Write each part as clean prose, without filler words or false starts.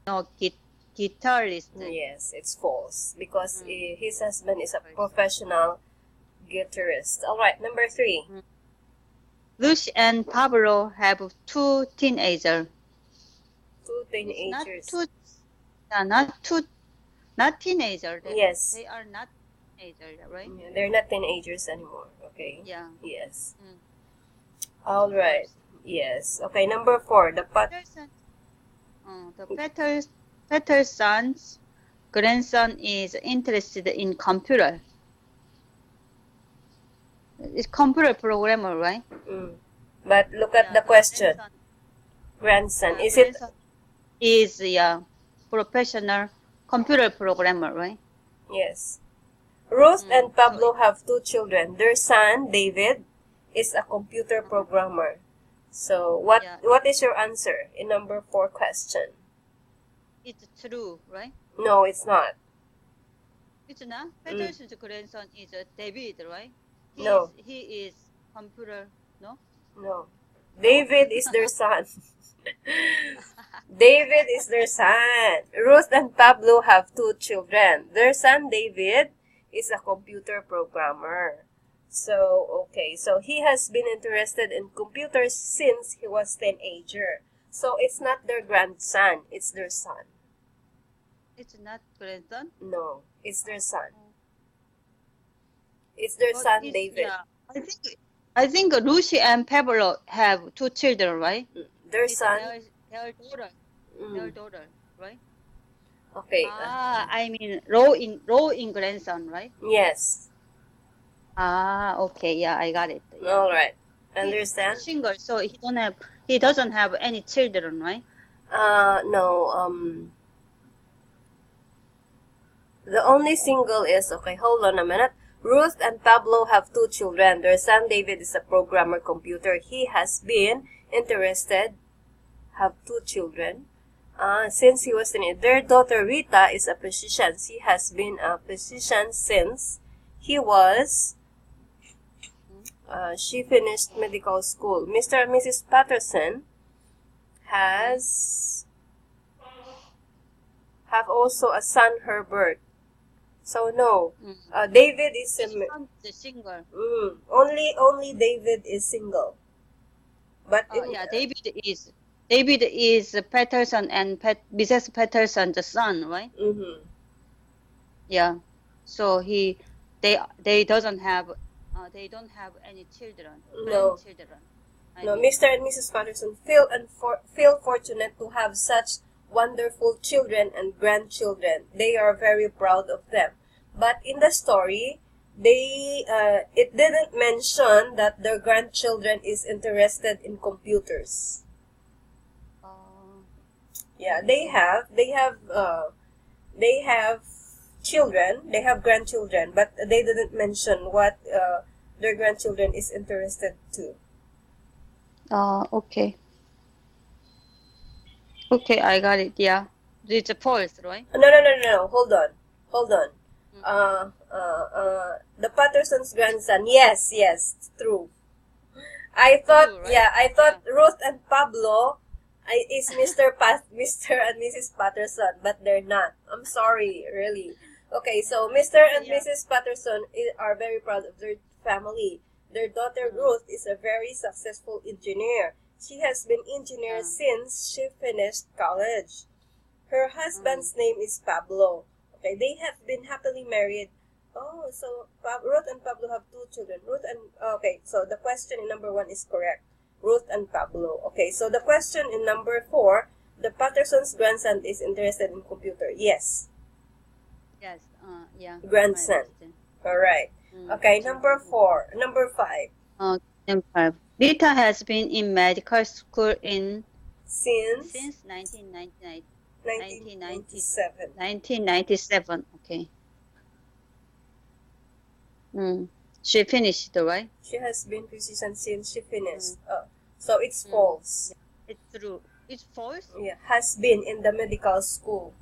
No, guitarist. Yes, it's false because his husband is a professional guitarist. All right, number 3. Lucy and Pablo have 2 teenagers. 2 Not teenagers. two, not teenager. Yes. They are not teenager, right? Yeah, they're not teenagers anymore. Okay. Yeah. Yes. All right. Yes. Okay. Number 4. The Peterson's grandson is interested in computer. It's computer programmer, right? But look at the question. Grandson. Is it? Is professional computer programmer, right? Yes. Ruth and Pablo have 2 children. Their son, David, is a computer programmer. So, what is your answer in number 4 question? It's true, right? No, it's not. It's not? Peterson's grandson is David, right? No. He is computer, no? No. David is their son. David is their son. Ruth and Pablo have 2 children. Their son, David, is a computer programmer. So, okay. So, he has been interested in computers since he was teenager. So, it's not their grandson. It's their son. It's not grandson? No. It's their son. It's their son, David. Yeah. I think Lucy and Pablo have 2 children, right? Their son. Their daughter. Their daughter, right? Okay. I mean, row in grandson, right? Yes. Okay. Yeah, I got it. Yeah. All right. Understand? He's single, so he doesn't have any children, right? No. The only single is, okay, hold on a minute. Ruth and Pablo have 2 children. Their son David is a programmer computer. He has been interested, have 2 children, since he was in. Their daughter Rita is a physician. She has been a physician since he was, she finished medical school. Mr. and Mrs. Patterson have also a son, Herbert. So no, David is the single. Only David is single. But David is Patterson and Mrs. Patterson the son, right? Yeah. So they don't have any children. No. Children. No, Mr. and Mrs. Patterson feel fortunate to have such wonderful children and grandchildren. They are very proud of them. But in the story, it didn't mention that their grandchildren is interested in computers. Yeah, they have children, they have grandchildren, but they didn't mention what their grandchildren is interested to. Okay. Okay, I got it. Yeah, it's a false, right? No. Hold on. The Patterson's grandson. Yes, true. I thought, Ruth and Pablo is Mr. and Mrs. Patterson, but they're not. I'm sorry, really. Okay, so Mr. and Mrs. Patterson are very proud of their family. Their daughter Ruth is a very successful engineer. She has been engineer since she finished college. Her husband's name is Pablo. Okay, they have been happily married. Oh, so Ruth and Pablo have 2 children. Okay, so the question in number 1 is correct. Ruth and Pablo. Okay, so the question in number 4, the Patterson's grandson is interested in computer. Yes. Yes. Yeah. Grandson. All right. Okay, number 5. Number 5. Rita has been in medical school since 1997. 1997. Okay. She finished, right? She has been physician since she finished. So it's false. It's true. It's false? Yeah, has been in the medical school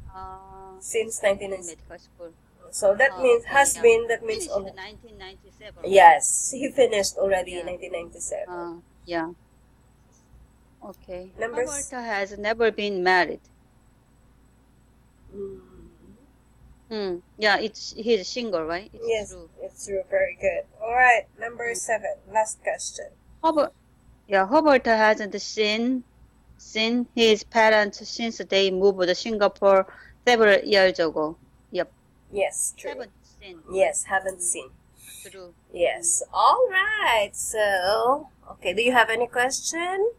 since 1997. Medical school. So that means been. That means only 1997. Yes, he finished already in 1997. Yeah. Okay. Number Roberta has never been married. Yeah, he's single, right? It's Yes, true. it's true. Very good. All right, number 7. Last question. Hubert, yeah, Hubert hasn't seen his parents since they moved to Singapore several years ago. Yep. Yes, true. Haven't seen. Yes, haven't seen. True. Yes. All right. So, okay. Do you have any question?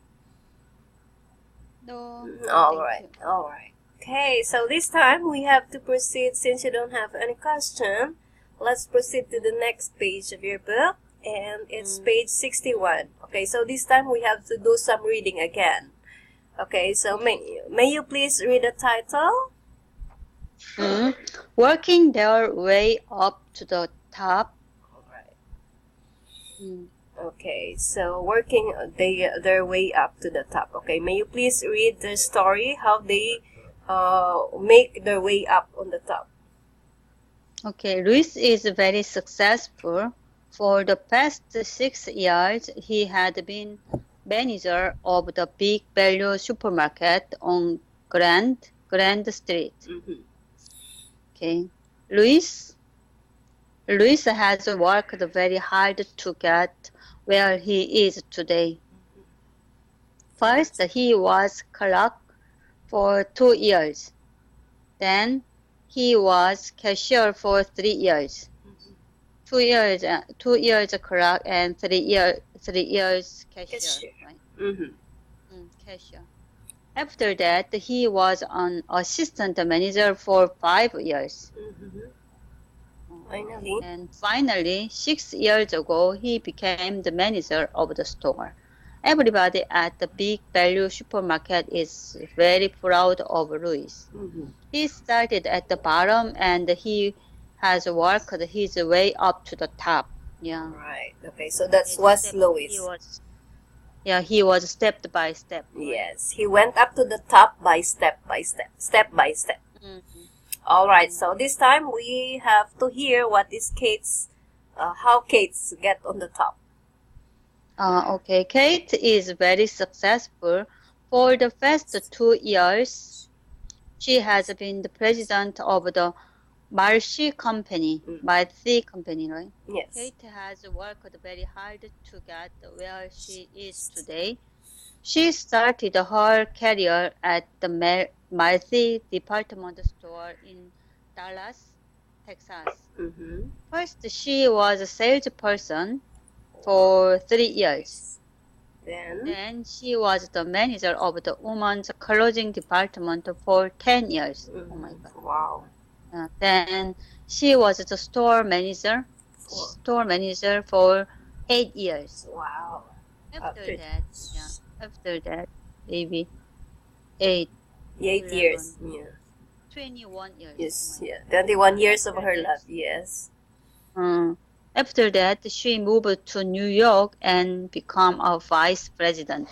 No. All Thank right. you. All right. Okay. So this time we have to proceed. Since you don't have any question, let's proceed to the next page of your book, and it's page 61. Okay. So this time we have to do some reading again. Okay. So may you please read the title? Working their way up to the top. All right. Mm. Okay, so working their way up to the top. Okay, may you please read the story how they make their way up on the top. Okay, Luis is very successful. For the past 6 years, he had been manager of the Big Value supermarket on Grand Street. Okay, Luis has worked very hard to get where he is today. First, he was clerk for 2 years. Then he was cashier for 3 years. 2 years clerk and 3 years cashier. Right? Cashier. After that, he was an assistant manager for 5 years. Finally. And finally, 6 years ago, he became the manager of the store. Everybody at the Big Value supermarket is very proud of Luis. He started at the bottom and he has worked his way up to the top. Yeah. Right. Okay, so that was Luis. He was step by step. Right? Yes, he went up to the top by step by step. All right, so this time we have to hear what is how Kate's get on the top. Okay, Kate is very successful. For the first 2 years, she has been the president of the Marcy company, Marcy company, right? Yes. Kate has worked very hard to get where she is today. She started her career at the Marcy department store in Dallas, Texas. First, she was a salesperson for 3 years. Then she was the manager of the women's clothing department for 10 years. Oh my God. Wow. Then she was the store manager for 8 years. Wow. After that, maybe 8 years. Yeah. 21 years. Yes, yeah. 21 years of her life, yes. After that, she moved to New York and became a vice president.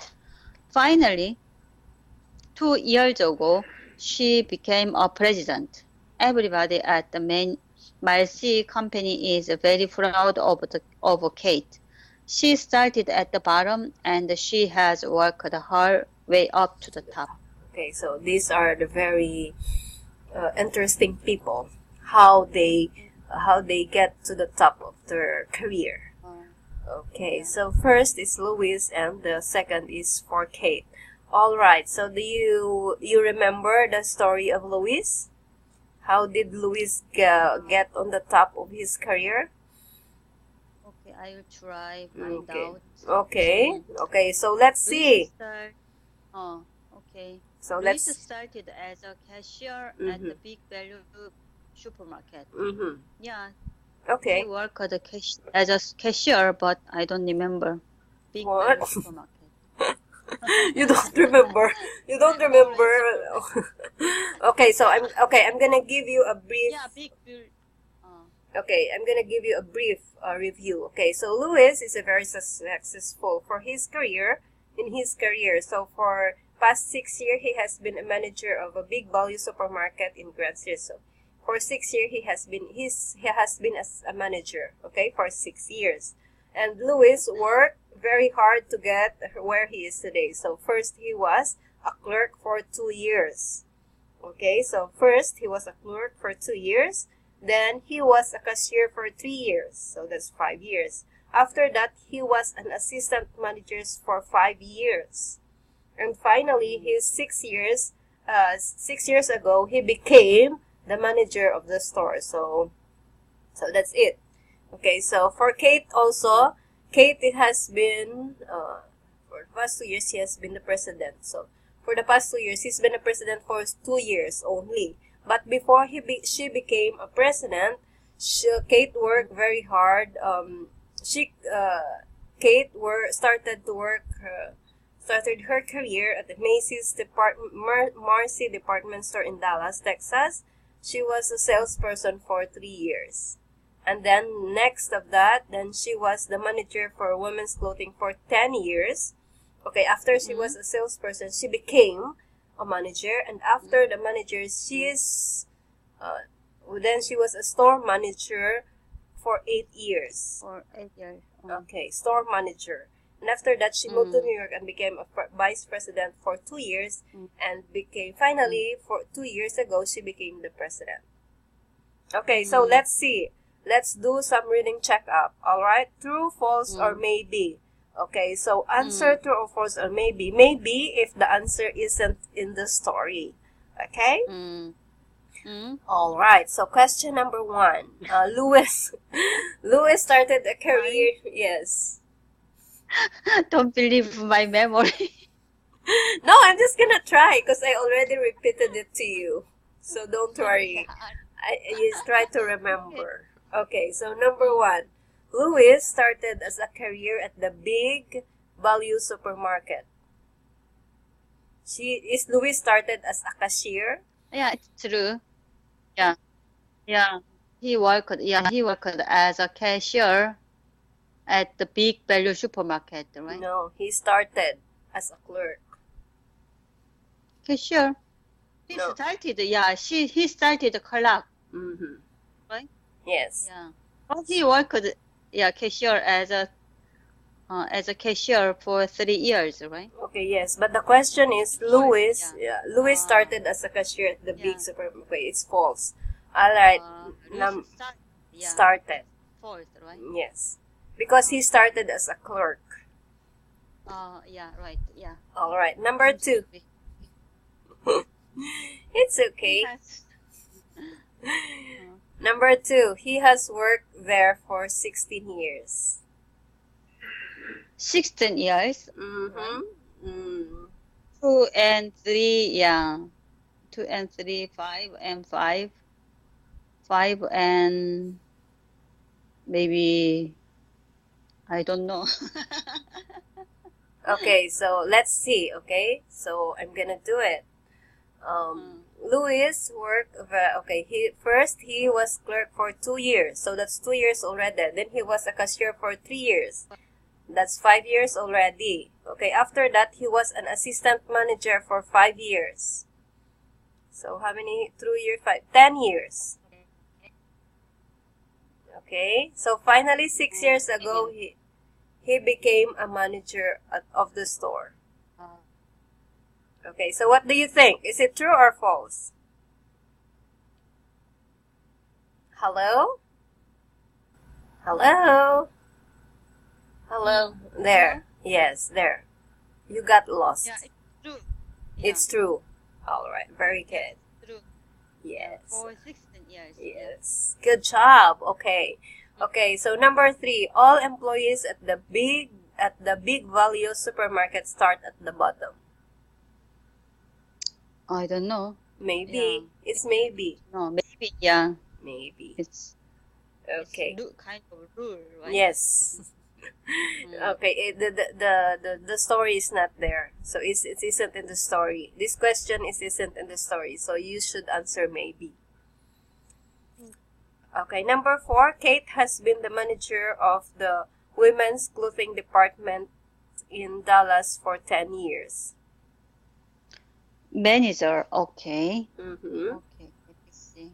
Finally, 2 years ago, she became a president. Everybody at the Marcy company is very proud of Kate. She started at the bottom and she has worked her way up to the top. Okay, so these are the very interesting people, how they get to the top of their career. Okay, so first is Luis and the second is for Kate. All right, so do you remember the story of Luis? How did Luis get on the top of his career? Okay, I will try find out. Okay, so let's see. Okay. So Luis started as a cashier at the Big Value supermarket. Yeah. Okay. He worked as a cashier, but I don't remember. Big Value supermarket. You don't remember. You don't remember. Okay, so I'm gonna give you a brief. Yeah, Big Value. Okay, I'm gonna give you a brief review. Okay, so Luis is a very successful for his career. So for past 6 years, he has been a manager of a Big Value supermarket in Grand Street. So for 6 years, he has been as a manager. Okay, for 6 years, and Luis worked very hard to get where he is today. So first, he was a clerk for 2 years. Okay, so first he was a clerk for 2 years. Then he was a cashier for 3 years. So that's 5 years. After that, he was an assistant manager for 5 years. And finally, his 6 years, 6 years ago, he became the manager of the store. So that's it. Okay, so for Kate also, Kate has been, for the past 2 years, he has been the president. So for the past 2 years, he's been a president for 2 years only. But before she became a president, Kate worked very hard. Kate started her career at the Macy's Marcy department store in Dallas, Texas. She was a salesperson for 3 years. And then next of that, then she was the manager for women's clothing for 10 years. Okay, after she was a salesperson, she became a manager. And after the manager, then she was a store manager for 8 years. For 8 years. Okay, store manager. And after that, she moved to New York and became a vice president for 2 years. And finally, for 2 years ago, she became the president. Okay, so let's see. Let's do some reading checkup. All right, true, false, or maybe. Okay, so answer true or false or maybe. Maybe if the answer isn't in the story. Okay? All right, so question number 1. Louis started a career. Yes. Don't believe my memory. No, I'm just gonna try because I already repeated it to you. So don't worry. You just try to remember. Okay, so number 1. Louis started as a career at the Big Value supermarket. Louis started as a cashier? Yeah, it's true. Yeah. He worked as a cashier at the Big Value supermarket, right? No, he started as a clerk. Cashier. He started a clerk. Right? Yes. Yeah. But he worked cashier as a cashier for 3 years, right? Okay, yes. But the question is Louis started as a cashier at the Big supermarket. Okay, it's false. All right. Started. False, right? Yes. Because he started as a clerk. Yeah, right. Yeah. All right. Number 2. It's okay. Number 2, he has worked there for 16 years. 16 years? 2 and 3, yeah. 2 and 3, 5 and 5. 5 and maybe, I don't know. Okay, so let's see, okay? So I'm gonna do it. Louis worked, he was clerk for 2 years, so that's 2 years already. Then he was a cashier for 3 years. That's 5 years already. Okay, after that, he was an assistant manager for 5 years. So how many through year 5? 10 years. Okay, so finally 6 years ago, he became a manager of the store. Okay, so what do you think? Is it true or false? Hello? Hello? Hello? There. Yes, there. You got lost. Yeah, it's true. It's true. All right, very good. True. Yes. For 16 years. Yes. Good job. Okay. Okay, so number 3, all employees at the Big Value supermarket start at the bottom. I don't know. Maybe. Yeah. It's maybe. No, maybe, yeah. Maybe. It's okay. Kind of rule, right? Yes. Okay. The story is not there, so it isn't in the story. This question isn't in the story, so you should answer maybe. Okay. Number 4, Kate has been the manager of the women's clothing department in Dallas for 10 years. Manager, okay. Mm-hmm. Okay, let me see.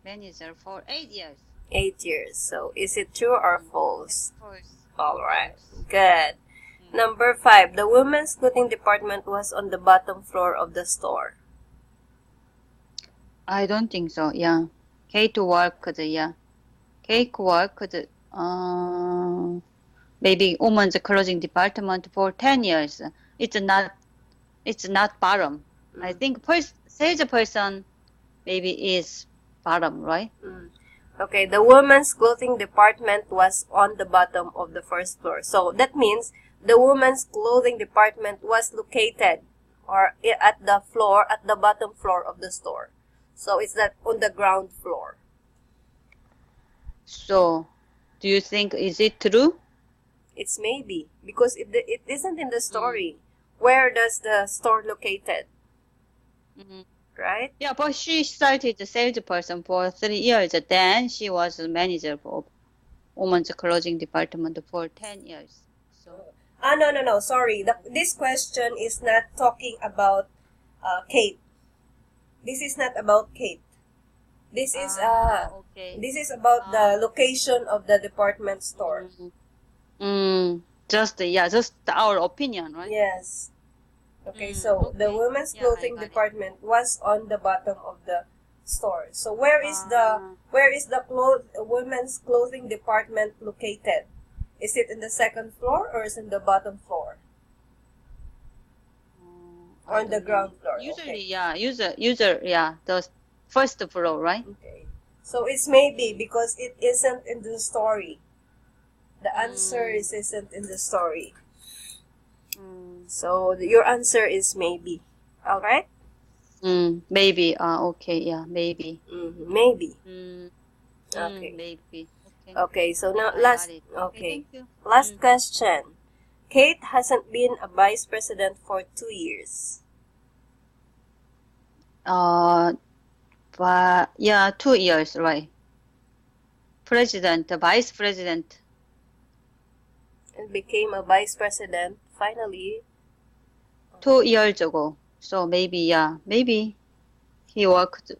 Manager for 8 years. 8 years. So, is it true or false? False. All right. Good. Number 5, the women's clothing department was on the bottom floor of the store. I don't think so. Yeah, Kate worked. Yeah, Kate worked. Maybe women's clothing department for 10 years. It's not. It's not bottom. I think salesperson maybe is bottom, right? Okay, the women's clothing department was on the bottom of the first floor. So that means the women's clothing department was located or at the bottom floor of the store. So it's that on the ground floor. So, do you think is it true? It's maybe because it isn't in the story. Where does the store located? Right? Yeah, but she started the salesperson for 3 years. Then she was the manager for women's clothing department for 10 years. So. No. Sorry. This question is not talking about Kate. This is not about Kate. This is okay. This is about the location of the department store. Just our opinion, right? Yes. Okay, so the women's clothing department was on the bottom of the store. So where is the women's clothing department located? Is it in the second floor or is it in the bottom floor? On the ground floor. Usually, the first floor, right? Okay. So it's maybe because it isn't in the story. The answer isn't in the story. So your answer is maybe. All right? Maybe. Okay. Yeah. Maybe. Maybe. Okay. Maybe. Okay. So now last question. Kate hasn't been a vice president for 2 years. But 2 years, right? Vice president. And became a vice president finally 2 years ago. So maybe he worked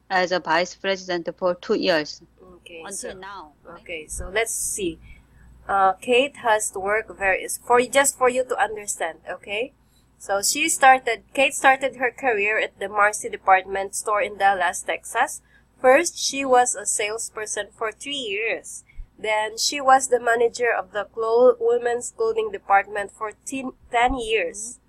as a vice president for 2 years. Okay. Until now. Right? Okay, so let's see. Kate has to work just for you to understand, okay? So Kate started her career at the Marcy department store in Dallas, Texas. First, she was a salesperson for 3 years. Then, she was the manager of the women's clothing department for 10 years.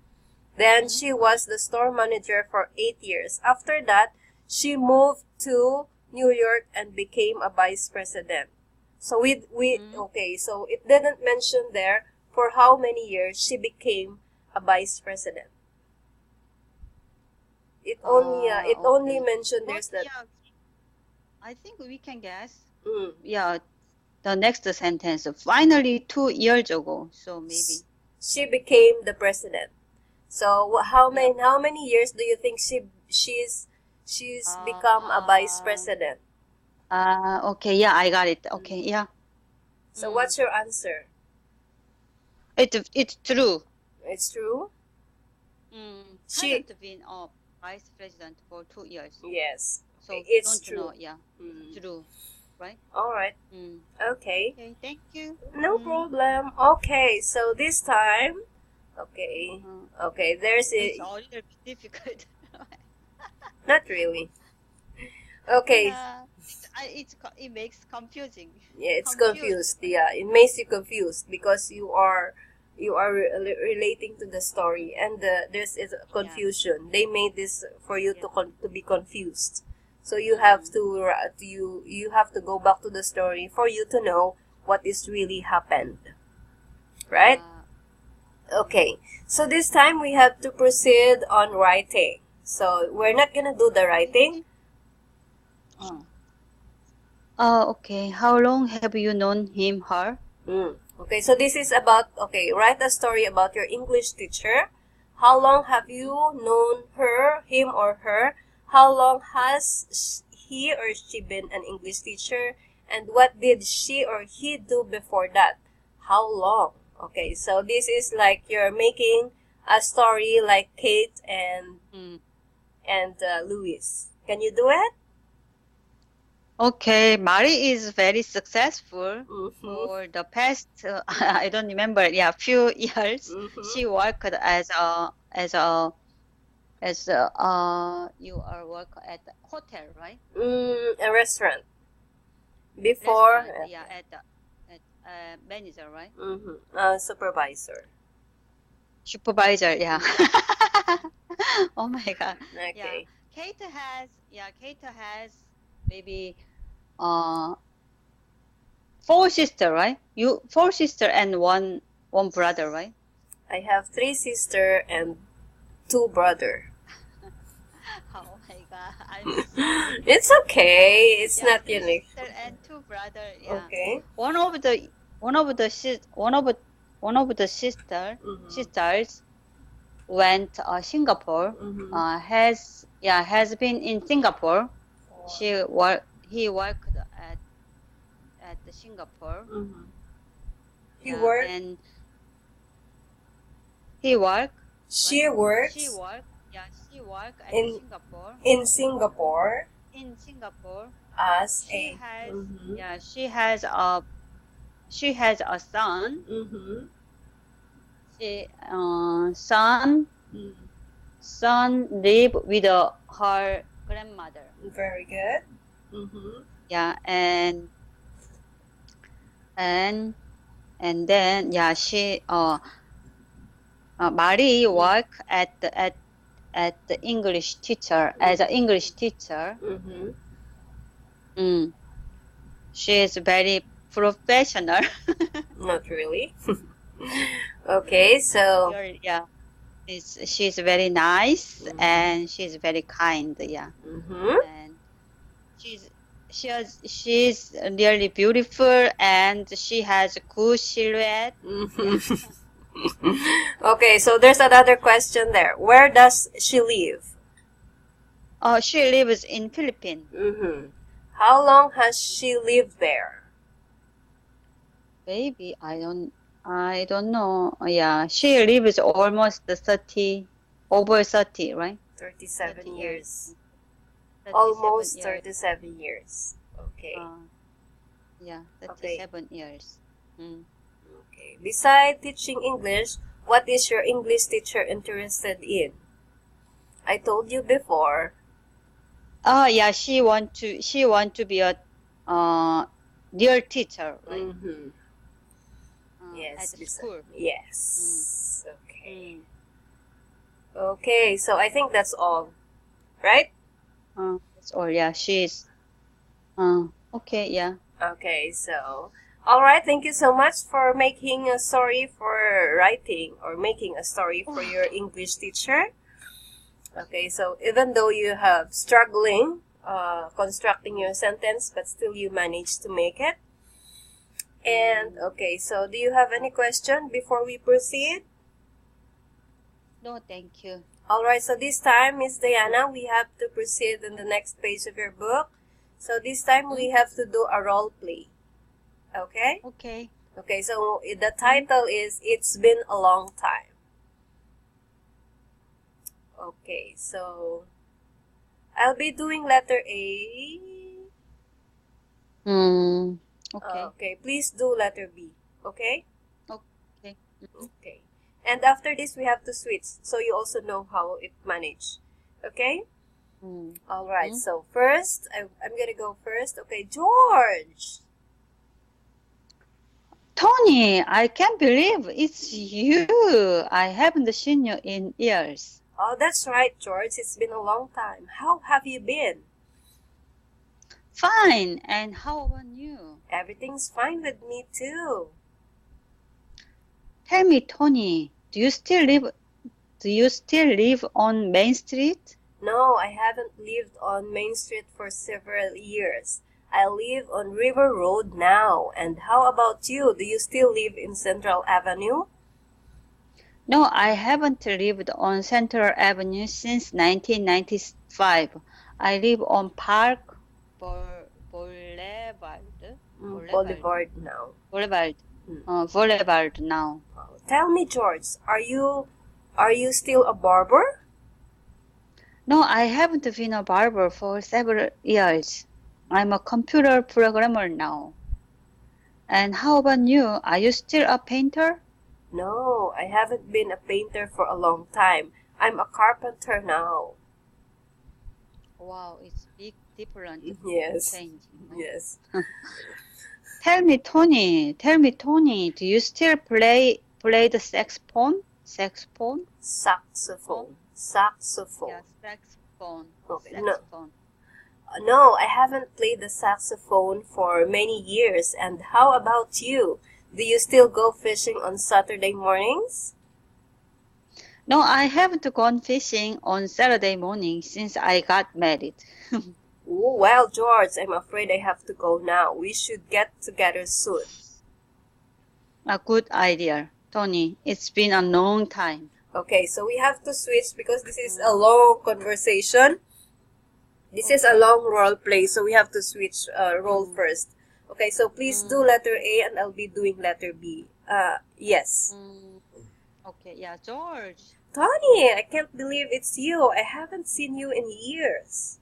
Then, she was the store manager for 8 years. After that, she moved to New York and became a vice president. So, so it didn't mention there for how many years she became a vice president. It only mentioned there's that. Yeah, I think we can guess. Yeah. The next sentence, finally 2 years ago, so maybe. She became the president. So how many years do you think she's become a vice president? Okay, yeah, I got it. Okay, yeah. So what's your answer? It's true. It's true? She hasn't been a vice president for 2 years. Yes. So it's don't true. Know, yeah. True. Right? All right. Okay. Okay, thank you. No problem. Okay, so this time, okay, there's It's a little bit difficult. Not really. Okay. It makes confusing. Yeah, it's confused. Yeah, it makes you confused because you are relating to the story and there's a confusion. Yeah. They made this for you to be confused. So you have to go back to the story for you to know what is really happened. Right? Okay. So this time we have to proceed on writing. So we're not gonna do the writing. Okay. How long have you known him, her? Okay, so this is about, write a story about your English teacher. How long have you known him or her? How long has he or she been an English teacher? And what did she or he do before that? How long? Okay, so this is like you're making a story like Kate and Louis. Can you do it? Okay, Mari is very successful for the past, I don't remember, few years. She worked as a as you are work at the hotel, right? A restaurant. Before. Restaurant, yeah, at manager, right? Supervisor. Supervisor, yeah. Oh my God. Okay. Yeah. Kate has maybe four sister, right? You four sister and one brother, right? I have 3 sisters and 2 brothers. Oh my God. It's okay. It's not unique. Sister and 2 brothers. Yeah. Okay. One of the sisters went Singapore. Has been in Singapore. He worked at the Singapore. He worked. And he worked. She works. She worked at Singapore. In Singapore. As she has a son. Son live with her grandmother. Very good. Yeah, and then she Mari work at the English teacher as an English teacher. She is very professional. Not really. Okay, so yeah, she's very nice and she's very kind. Yeah, and she's really beautiful and she has a good silhouette. Okay, so there's another question there. Where does she live? She lives in Philippines. How long has she lived there? Baby, I don't know. Yeah, she lives almost over 30, right? 37 years. 37 Almost years. 37 years. Okay. Yeah, 37 years. Okay. Besides teaching English, what is your English teacher interested in? I told you before. Yeah, she want to be a dear teacher, right? Yes. At the school. Yes. Okay. Okay, so I think that's all, right? That's all. Yeah, she's. Okay. Yeah. Okay, so all right. Thank you so much for making a story for writing or making a story for your English teacher. Okay, so even though you have struggling constructing your sentence, but still you managed to make it. And okay, so do you have any question before we proceed? No, thank you. All right, so this time, Miss Diana, we have to proceed in the next page of your book. So this time we have to do a role play. Okay? Okay. Okay, so the title is It's Been a Long Time. Okay, so I'll be doing letter A. Okay. Okay, please do letter B. Okay? Okay. Okay. And after this, we have to switch, so you also know how it manage. Okay? All right, so first, I'm going to go first. Okay, George. Tony, I can't believe it's you. I haven't seen you in years. Oh, that's right, George. It's been a long time. How have you been? Fine. And how about you? Everything's fine with me, too. Tell me, Tony, do you still live on Main Street? No, I haven't lived on Main Street for several years. I live on River Road now. And how about you? Do you still live in Central Avenue? No, I haven't lived on Central Avenue since 1995. I live on Park Boulevard. Boulevard now. Boulevard now. Tell me, George, are you still a barber? No, I haven't been a barber for several years. I'm a computer programmer now. And how about you? Are you still a painter? No, I haven't been a painter for a long time. I'm a carpenter now. Wow, it's big different. Yes. Change. Yes. Tell me, Tony, do you still play the saxophone? Saxophone. Yeah, Saxophone. Okay. Saxophone. No, I haven't played the saxophone for many years. And how about you? Do you still go fishing on Saturday mornings? No, I haven't gone fishing on Saturday morning since I got married. Oh, well, George, I'm afraid I have to go now. We should get together soon. A good idea, Tony. It's been a long time. Okay, so we have to switch because this is a long conversation. This is a long role play, so we have to switch role first. Okay, so please do letter A and I'll be doing letter B. Yes. Okay, yeah, George. Tony, I can't believe it's you. I haven't seen you in years.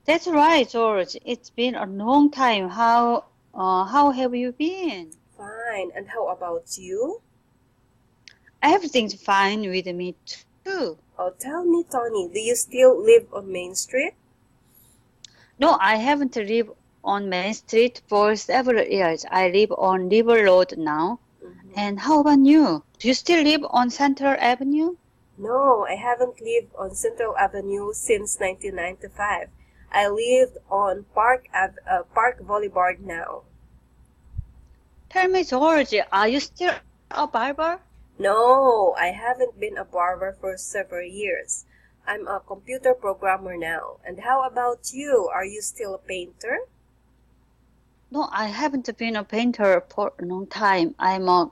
That's right, George. It's been a long time. How have you been? Fine. And how about you? Everything's fine with me too. Oh, tell me, Tony, do you still live on Main Street? No, I haven't lived on Main Street for several years. I live on River Road now. And how about you? Do you still live on Central Avenue? No, I haven't lived on Central Avenue since 1995. I lived on Park Boulevard now. Tell me, George, are you still a barber? No, I haven't been a barber for several years. I'm a computer programmer now. And how about you? Are you still a painter? No, I haven't been a painter for a long time. I'm a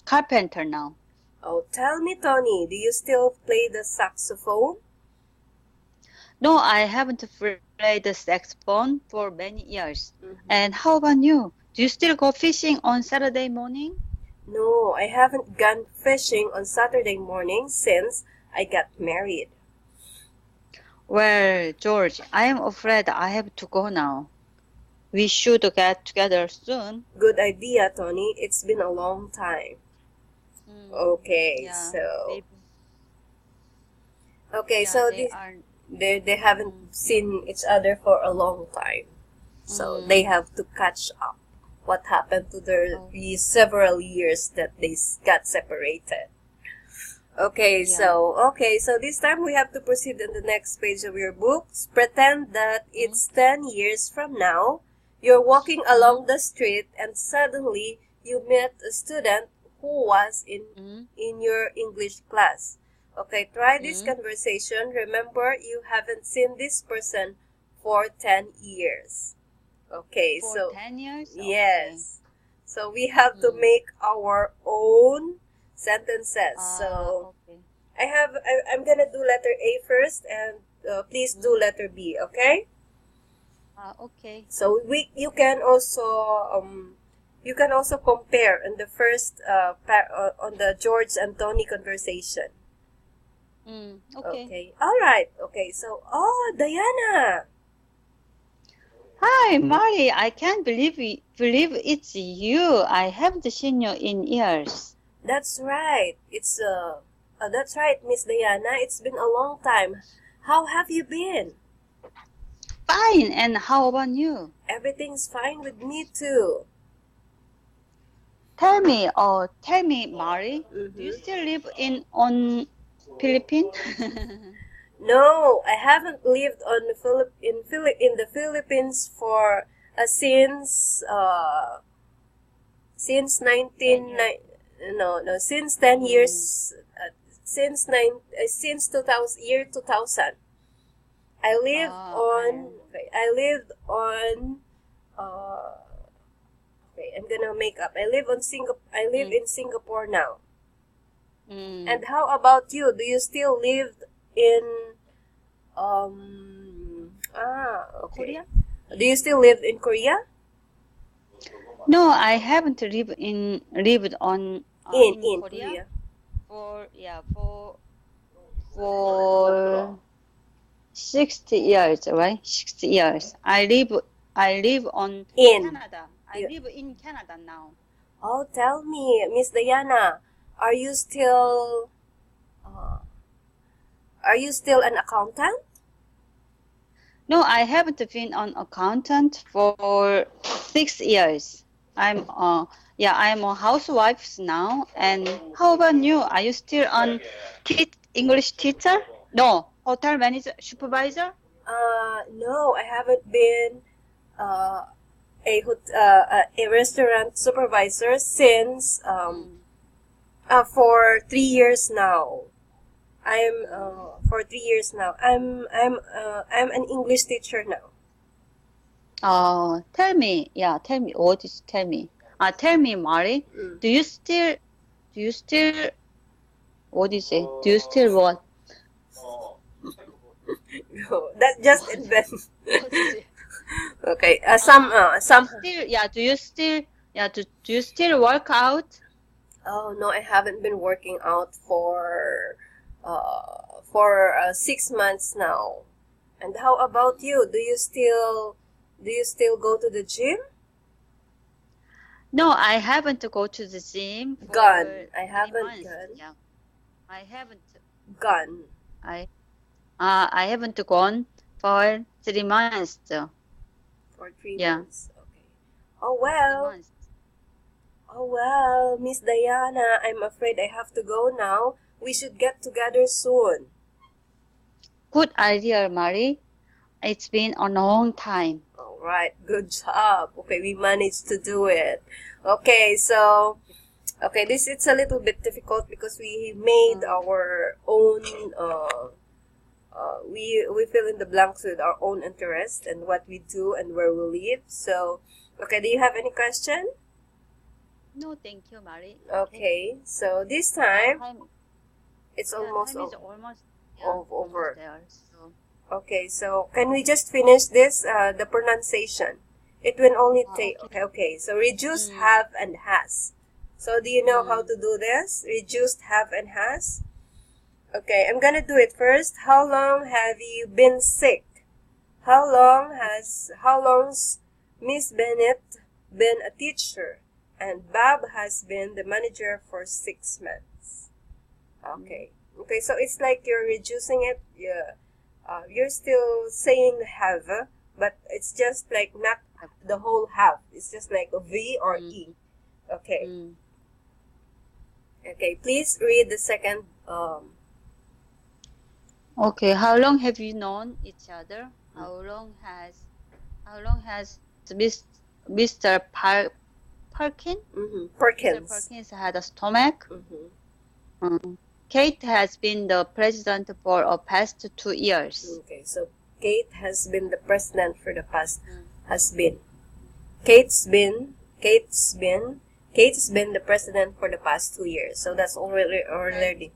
carpenter now. Oh, tell me, Tony, do you still play the saxophone? No, I haven't played the saxophone for many years. And how about you? Do you still go fishing on Saturday morning? No, I haven't gone fishing on Saturday morning since I got married. Well, George, I am afraid I have to go now. We should get together soon. Good idea, Tony. It's been a long time. Okay, yeah, so... They haven't seen each other for a long time. So they have to catch up. What happened to their several years that they got separated. Okay, so this time we have to proceed in the next page of your books. Pretend that it's 10 years from now. You're walking along the street and suddenly you met a student who was in your English class. Okay, try this conversation. Remember, you haven't seen this person for 10 years. Okay, for 10 years? Yes. So we have to make our own sentences. I'm gonna do letter A first, and please do letter B. Okay. Okay. So you can also compare in the first on the George and Tony conversation. Okay. All right. Okay. So, Diana. Hi, Mari. I can't believe it's you. I haven't seen you in years. That's right. That's right, Miss Diana. It's been a long time. How have you been? Fine. And how about you? Everything's fine with me too. Tell me, Mari. Do you still live on Philippines? No, I haven't lived in the Philippines for since 10 years since 2000. I lived I'm gonna make up. I live in Singapore now. And how about you? Do you still live in Korea? Do you still live in Korea? No, I haven't lived in Korea for 60 years, right? 60 years. I live in Canada. I live in Canada now. Oh, tell me, Miss Diana, are you still Are you still an accountant? No, I haven't been an accountant for 6 years. I'm a housewife now. And how about you? Are you still an English teacher? No, hotel manager, supervisor? No, I haven't been a restaurant supervisor since for 3 years now. I'm for 3 years now. I'm an English teacher now. Tell me, what is tell me? Tell me, Mari, do you still, what do you say? Do you still what? No, that just invent. Okay. Some. Still, do you still work out? Oh no, I haven't been working out for 6 months now. And how about you? Do you still go to the gym? No, I haven't go to the gym. I haven't gone. Yeah, I haven't gone. I haven't gone for 3 months. For 3 months. Okay. Oh well, Miss Diana, I'm afraid I have to go now. We should get together soon. Good idea, Mari. It's been a long time. All right, good job. Okay, we managed to do it. Okay, so this it's a little bit difficult because we made our own. We fill in the blanks with our own interest and what we do and where we live. So, okay, do you have any question? No, thank you, Mari. Okay, so this time it's almost over. There, so. Okay, so can we just finish this, the pronunciation? It will only take, okay, so reduced have and has. So do you know how to do this? Reduced have and has? Okay, I'm gonna do it first. How long have you been sick? How long's Miss Bennett been a teacher? And Bob has been the manager for 6 months. Okay. Okay, so it's like you're reducing it. Yeah. You're still saying have, but it's just like not the whole have. It's just like a V or E. Okay. Okay, please read the second. Okay, how long have you known each other? How long has Mr. Perkins? Perkins. Mr. Perkins had a stomach. Kate has been the president for the past 2 years. Okay, so Kate has been the president for the past. Has been. Kate's been the president for the past 2 years. So that's already.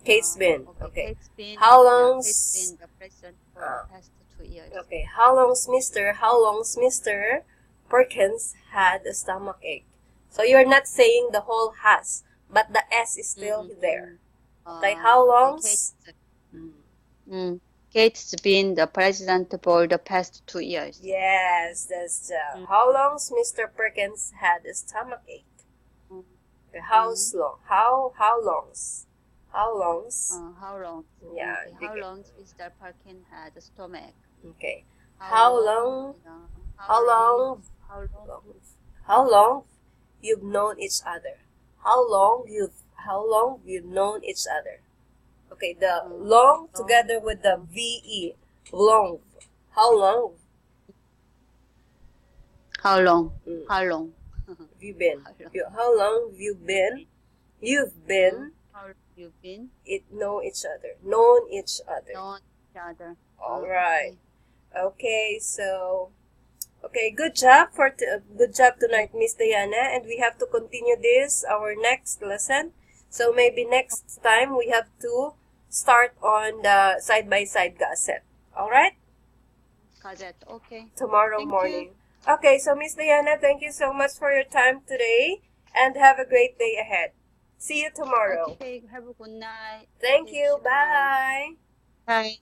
Kate's been. Okay. How long's Kate's been the president for the past 2 years. Okay. How long's Mr. Perkins had a stomach ache? So you're not saying the whole has, but the S is still there. Okay. How long's Kate's been the president for the past 2 years. Yes, that's how long's Mr. Perkins had a stomach ache? Okay, how long's? How long? Yeah. Okay. How long Mr. Perkins had a stomach? Okay. How long you've known each other? How long you've known each other? Okay, the long together with the VE. Long. How long? How long? How long? Have you been? How long have you been? You've been. How long you've been? Known each other. Known each other. Known each other. All right. Okay, so. Okay, good job tonight, Miss Diana, and we have to continue this our next lesson. So maybe next time we have to start on the side-by-side gazette. All right? Gazette, okay. Tomorrow morning. Okay, so Miss Diana, thank you so much for your time today, and have a great day ahead. See you tomorrow. Okay, have a good night. Thank you. Bye. Bye.